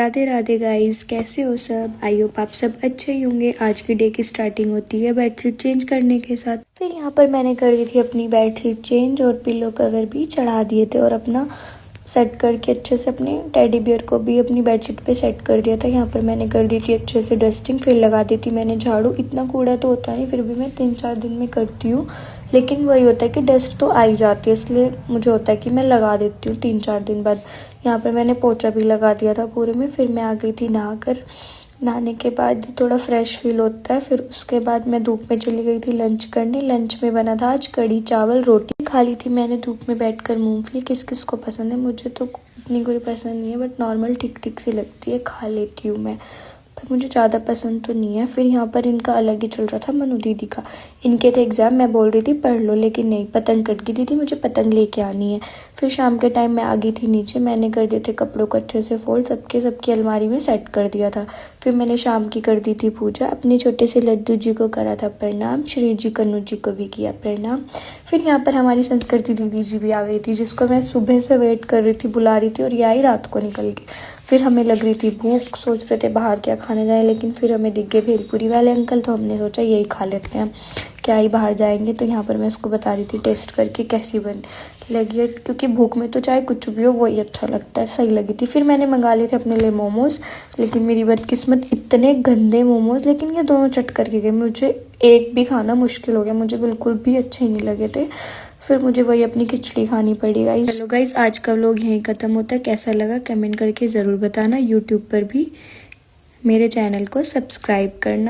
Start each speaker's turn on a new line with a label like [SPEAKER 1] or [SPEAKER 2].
[SPEAKER 1] Radhe Radhe guys, कैसे हो सब। आई होप आप सब अच्छे ही होंगे। आज की डे की स्टार्टिंग होती है बेडशीट चेंज करने के साथ। फिर यहाँ पर मैंने कर दी थी अपनी बेडशीट चेंज और पिलो कवर भी चढ़ा दिए थे और अपना सेट करके अच्छे से अपने टेडी बियर को भी अपनी बेडशीट पे सेट कर दिया था। यहाँ पर मैंने कर दी थी अच्छे से डस्टिंग, फिर लगा दी थी मैंने झाड़ू। इतना कूड़ा तो होता नहीं, फिर भी मैं 3-4 दिन में करती हूँ, लेकिन वही होता है कि डस्ट तो आ ही जाती है, इसलिए मुझे होता है कि मैं लगा देती हूँ 3-4 दिन बाद। यहाँ पर मैंने पोछा भी लगा दिया था पूरे में। फिर मैं आ गई थी नहाकर। नहाने के बाद थोड़ा फ्रेश फील होता है। फिर उसके बाद मैं धूप में चली गई थी लंच करने। लंच में बना था आज कड़ी चावल रोटी। खा ली थी मैंने धूप में बैठकर मूंगफली। किस किस को पसंद है, मुझे तो इतनी कोई पसंद नहीं है, बट नॉर्मल ठीक ठीक सी लगती है, खा लेती हूँ मैं, पर मुझे ज़्यादा पसंद तो नहीं है। फिर यहाँ पर इनका अलग ही चल रहा था, मनु दीदी का। इनके थे एग्ज़ाम, मैं बोल रही थी पढ़ लो, लेकिन नहीं, पतंग कट गई दीदी, मुझे पतंग लेके आनी है। फिर शाम के टाइम मैं आ गई थी नीचे। मैंने कर दिए थे कपड़ों को अच्छे से फोल्ड, सबकी अलमारी में सेट कर दिया था। फिर मैंने शाम की कर दी थी पूजा। अपने छोटे से लड्डू जी को करा था प्रणाम, श्री जी कन्नू जी को भी किया प्रणाम। फिर यहाँ पर हमारी संस्कृति दीदी जी भी आ गई थी, जिसको मैं सुबह से वेट कर रही थी, बुला रही थी, और यह आई रात को निकल गई। फिर हमें लग रही थी भूख, सोच रहे थे बाहर क्या खाने जाए, लेकिन फिर हमें दिख गए भेलपुरी वाले अंकल, तो हमने सोचा यही खा लेते हैं, क्या ही बाहर जाएंगे। तो यहाँ पर मैं इसको बता रही थी टेस्ट करके कैसी बन लगी है, क्योंकि भूख में तो चाहे कुछ भी हो वही अच्छा लगता है। सही लगी थी। फिर मैंने मंगा लिए थे अपने लिए मोमोज़, लेकिन मेरी बदकिस्मत इतने गंदे मोमोज़, लेकिन ये दोनों चट करके गए, मुझे एक भी खाना मुश्किल हो गया, मुझे बिल्कुल भी अच्छे नहीं लगे थे। फिर मुझे वही अपनी खिचड़ी खानी पड़ी गाइस। चलो गाइस, आज का व्लॉग यहीं ख़त्म होता है। कैसा लगा कमेंट करके ज़रूर बताना। यूट्यूब पर भी मेरे चैनल को सब्सक्राइब करना।